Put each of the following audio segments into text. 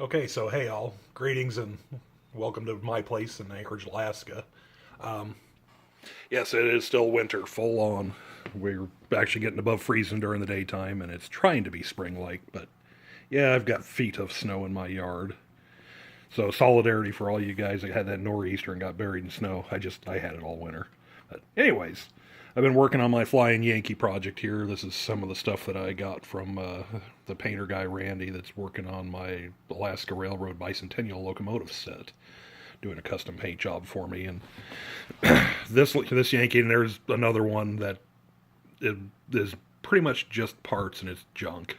Okay, so hey all, greetings and welcome to my place in Anchorage, Alaska. Um, yes, it is still winter, full on. We're actually getting above freezing during the daytime, and it's trying to be spring-like. But yeah, I've got feet of snow in my yard. So solidarity for all you guys that had that nor'easter and got buried in snow. I had it all winter. But anyways, I've been working on my flying Yankee project here. This is some of the stuff that I got from the painter guy Randy that's working on my Alaska Railroad bicentennial locomotive set, doing a custom paint job for me. And this Yankee, and there's another one that is pretty much just parts and it's junk.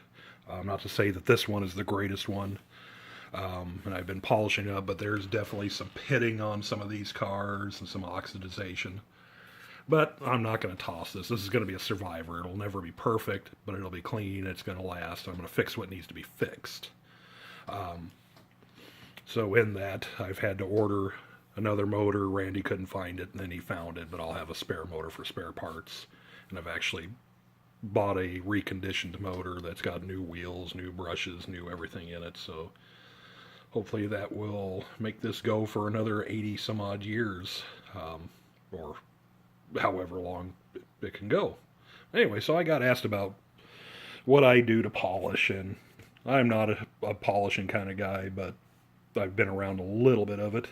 Not to say that this one is the greatest one, and I've been polishing up, but there's definitely some pitting on some of these cars and some oxidization. But I'm not going to toss this. This is going to be a survivor. It'll never be perfect, but it'll be clean. It's going to last. I'm going to fix what needs to be fixed. Um, so in that, I've had to order another motor. Randy couldn't find it, and then he found it, but I'll have a spare motor for spare parts. And I've actually bought a reconditioned motor that's got new wheels, new brushes, new everything in it. So hopefully that will make this go for another 80 some odd years, or however long it can go. Anyway, so I got asked about what I do to polish, and I'm not a polishing kind of guy, but I've been around a little bit of it,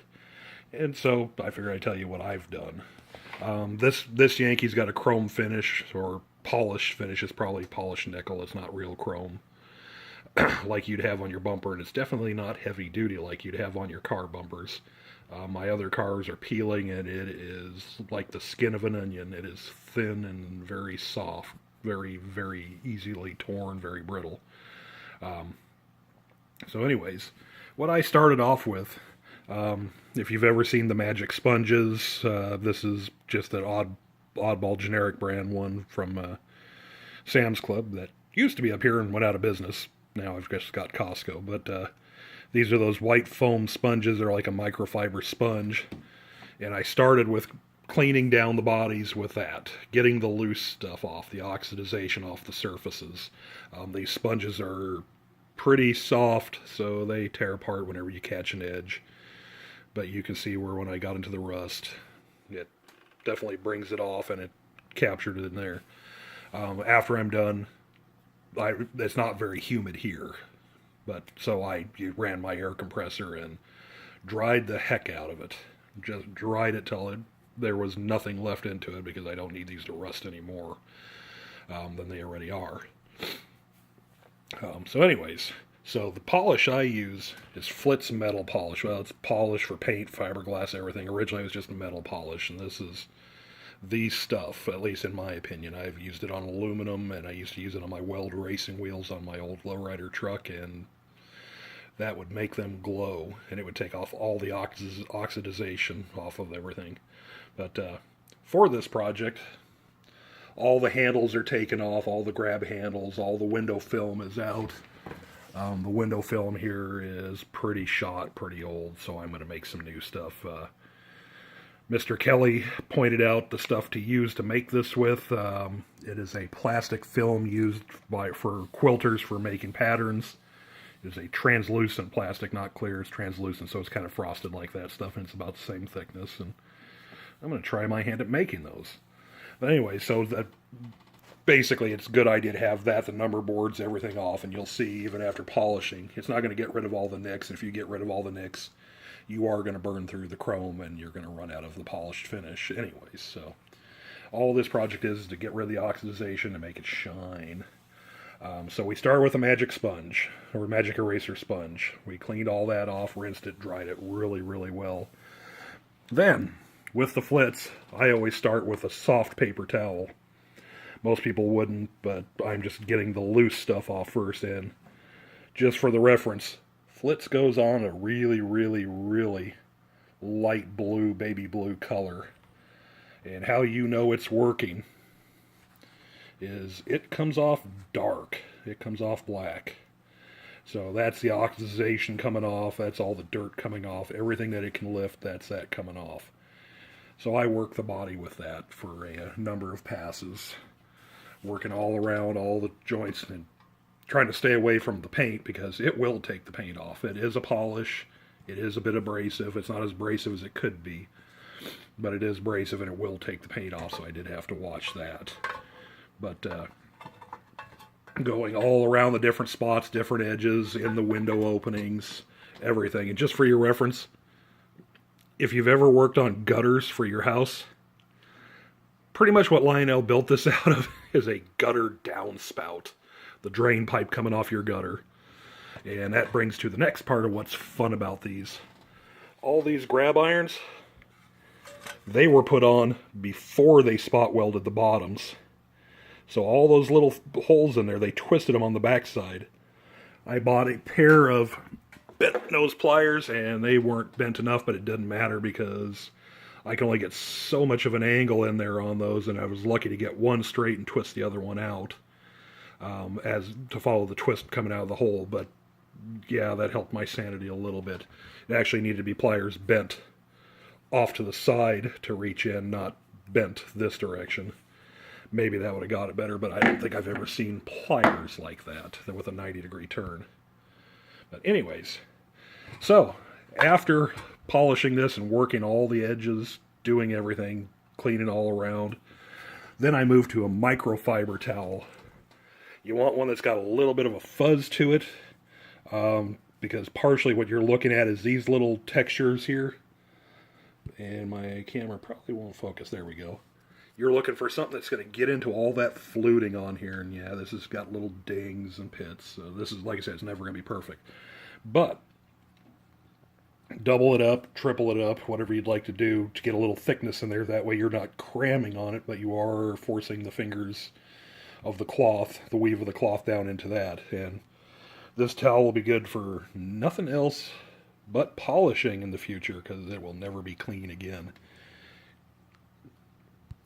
and so I figured I'd tell you what I've done. This Yankee's got a chrome finish, or polished finish. It's probably polished nickel. It's not real chrome like you'd have on your bumper, and it's definitely not heavy duty like you'd have on your car bumpers. My other cars are peeling, and it is like the skin of an onion. It is thin and very soft, very, very easily torn, very brittle. Um, so, anyways, what I started off with, if you've ever seen the Magic Sponges, this is just an oddball generic brand one from Sam's Club that used to be up here and went out of business. Now I've just got Costco, but these are those white foam sponges. They're like a microfiber sponge. And I started with cleaning down the bodies with that, getting the loose stuff off, the oxidization off the surfaces. These sponges are pretty soft, so they tear apart whenever you catch an edge. But you can see where when I got into the rust, it definitely brings it off, and it captured it in there. After I'm done, it's not very humid here. But so I ran my air compressor and dried the heck out of it. Just dried it till there was nothing left into it, because I don't need these to rust anymore than they already are. So anyways, so the polish I use is Flitz metal polish. Well, it's polish for paint, fiberglass, everything. Originally it was just a metal polish, and this is the stuff, at least in my opinion. I've used it on aluminum, and I used to use it on my Weld racing wheels on my old lowrider truck, and that would make them glow, and it would take off all the oxidization off of everything. But for this project, all the handles are taken off, all the grab handles, all the window film is out. The window film here is pretty shot, pretty old, so I'm going to make some new stuff. Mr. Kelly pointed out the stuff to use to make this with. It is a plastic film used for quilters for making patterns. It is a translucent plastic, not clear. It's translucent, so it's kind of frosted like that stuff, and it's about the same thickness. And I'm going to try my hand at making those. But anyway, so that basically it's a good idea to have that, the number boards, everything off, and you'll see even after polishing, it's not going to get rid of all the nicks. If you get rid of all the nicks, you are going to burn through the chrome, and you're going to run out of the polished finish anyways. So all this project is to get rid of the oxidization and make it shine. So we start with a magic sponge, or magic eraser sponge. We cleaned all that off, rinsed it, dried it really, really well. Then, with the Flitz, I always start with a soft paper towel. Most people wouldn't, but I'm just getting the loose stuff off first. And just for the reference, Flitz goes on a really, really, really light blue, baby blue color. And how you know it's working is it comes off dark. It comes off black. So that's the oxidization coming off. That's all the dirt coming off. Everything that it can lift, that's that coming off. So I work the body with that for a number of passes, working all around all the joints and trying to stay away from the paint because it will take the paint off. It is a polish. It is a bit abrasive. It's not as abrasive as it could be, but it is abrasive and it will take the paint off, so I did have to watch that. But going all around the different spots, different edges, in the window openings, everything. And just for your reference, if you've ever worked on gutters for your house, pretty much what Lionel built this out of is a gutter downspout. The drain pipe coming off your gutter. And that brings to the next part of what's fun about these. All these grab irons, they were put on before they spot welded the bottoms. So all those little holes in there, they twisted them on the backside. I bought a pair of bent nose pliers, and they weren't bent enough, but it didn't matter because I can only get so much of an angle in there on those, and I was lucky to get one straight and twist the other one out, as to follow the twist coming out of the hole. But yeah, that helped my sanity a little bit. It actually needed to be pliers bent off to the side to reach in, not bent this direction. Maybe that would have got it better, but I don't think I've ever seen pliers like that with a 90-degree turn. But anyways, so after polishing this and working all the edges, doing everything, cleaning all around, then I moved to a microfiber towel. You want one that's got a little bit of a fuzz to it, because partially what you're looking at is these little textures here. And my camera probably won't focus. There we go. You're looking for something that's going to get into all that fluting on here. And yeah, this has got little dings and pits. So this is, like I said, it's never going to be perfect. But double it up, triple it up, whatever you'd like to do to get a little thickness in there. That way you're not cramming on it, but you are forcing the fingers of the cloth, the weave of the cloth down into that. And this towel will be good for nothing else but polishing in the future, because it will never be clean again.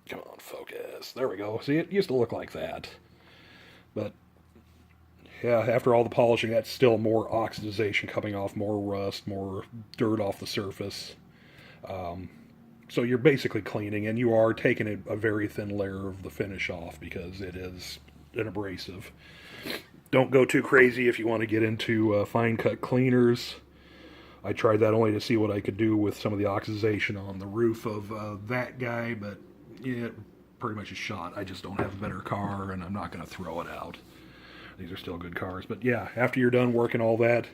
Come on, focus. There we go. See, it used to look like that. But, yeah, after all the polishing, that's still more oxidization coming off, more rust, more dirt off the surface. So you're basically cleaning, and you are taking a very thin layer of the finish off, because it is an abrasive. Don't go too crazy if you want to get into fine-cut cleaners. I tried that only to see what I could do with some of the oxidization on the roof of that guy, but yeah, pretty much a shot. I just don't have a better car, and I'm not going to throw it out. These are still good cars. But yeah, after you're done working all that,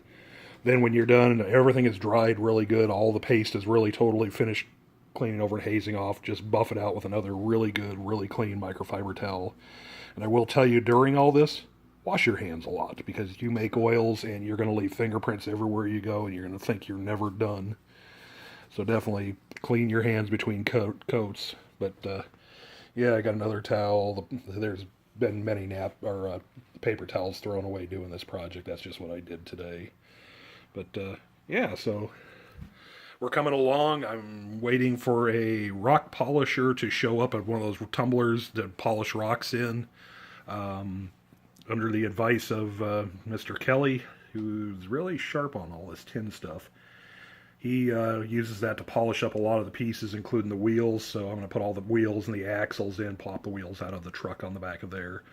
then when you're done and everything is dried really good, all the paste is really totally finished cleaning over and hazing off, just buff it out with another really good, really clean microfiber towel. And I will tell you, during all this, wash your hands a lot, because you make oils and you're going to leave fingerprints everywhere you go, and you're going to think you're never done. So definitely clean your hands between coats. But yeah, I got another towel. There's been many paper towels thrown away doing this project. That's just what I did today. But yeah, so we're coming along. I'm waiting for a rock polisher to show up at one of those tumblers to polish rocks in. Under the advice of Mr. Kelly, who's really sharp on all this tin stuff. He uses that to polish up a lot of the pieces, including the wheels. So I'm going to put all the wheels and the axles in, plop the wheels out of the truck on the back of there,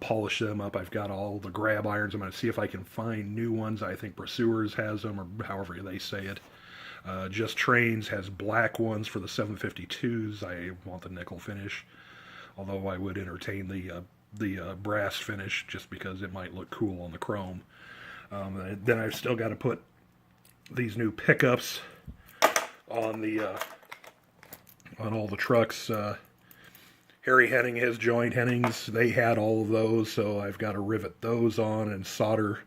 polish them up. I've got all the grab irons. I'm going to see if I can find new ones. I think Prewar has them, or however they say it. Just Trains has black ones for the 752s. I want the nickel finish, although I would entertain the brass finish just because it might look cool on the chrome. Then I've still got to put these new pickups on all the trucks. Harry Henning, his joint Hennings, they had all of those, so I've got to rivet those on and solder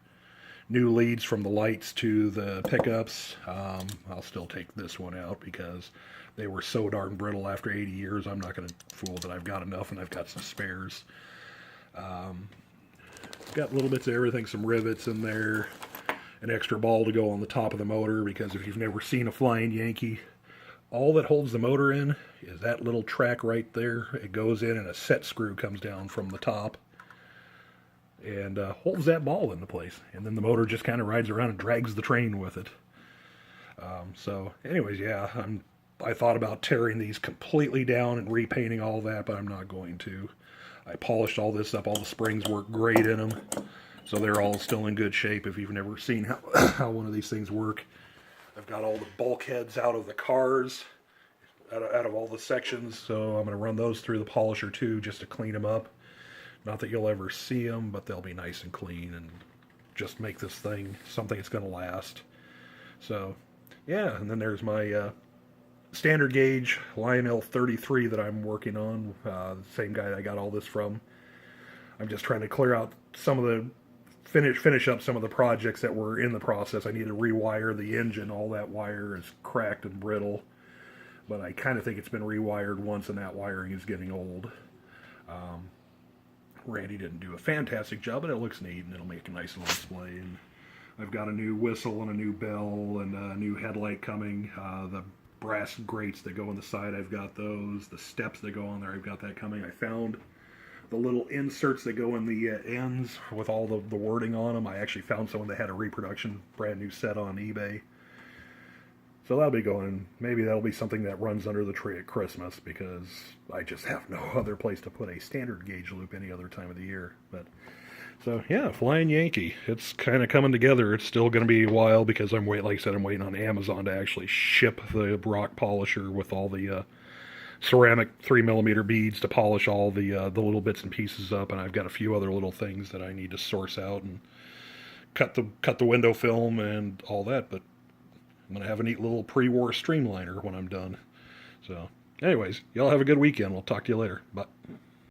new leads from the lights to the pickups. I'll still take this one out because they were so darn brittle after 80 years. I'm not going to fool that I've got enough, and I've got some spares. Got little bits of everything, some rivets in there, an extra ball to go on the top of the motor, because if you've never seen a flying Yankee, all that holds the motor in is that little track right there. It goes in and a set screw comes down from the top and holds that ball into place. And then the motor just kind of rides around and drags the train with it. So anyways, yeah, I thought about tearing these completely down and repainting all that, but I'm not going to. I polished all this up. All the springs work great in them. So they're all still in good shape if you've never seen how, how one of these things work. I've got all the bulkheads out of the cars, out of all the sections, so I'm going to run those through the polisher too, just to clean them up. Not that you'll ever see them, but they'll be nice and clean and just make this thing something that's going to last. So, yeah, and then there's my standard gauge Lionel 33 that I'm working on. The same guy that I got all this from. I'm just trying to clear out some of the finish up some of the projects that were in the process. I need to rewire the engine. All that wire is cracked and brittle, but I kind of think it's been rewired once, and that wiring is getting old. Randy didn't do a fantastic job, but it looks neat, and it'll make a nice little display. And I've got a new whistle and a new bell and a new headlight coming. The brass grates that go on the side, I've got those. The steps that go on there, I've got that coming. I found the little inserts that go in the ends with all the wording on them. I actually found someone that had a reproduction brand new set on eBay. So that'll be going. Maybe that'll be something that runs under the tree at Christmas, because I just have no other place to put a standard gauge loop any other time of the year. But so yeah, Flying Yankee. It's kind of coming together. It's still going to be a while because like I said, I'm waiting on Amazon to actually ship the rock polisher with all the ceramic 3mm beads to polish all the little bits and pieces up, and I've got a few other little things that I need to source out and cut the window film and all that. But I'm gonna have a neat little Prewar streamliner when I'm done. So, anyways, y'all have a good weekend. We'll talk to you later. Bye.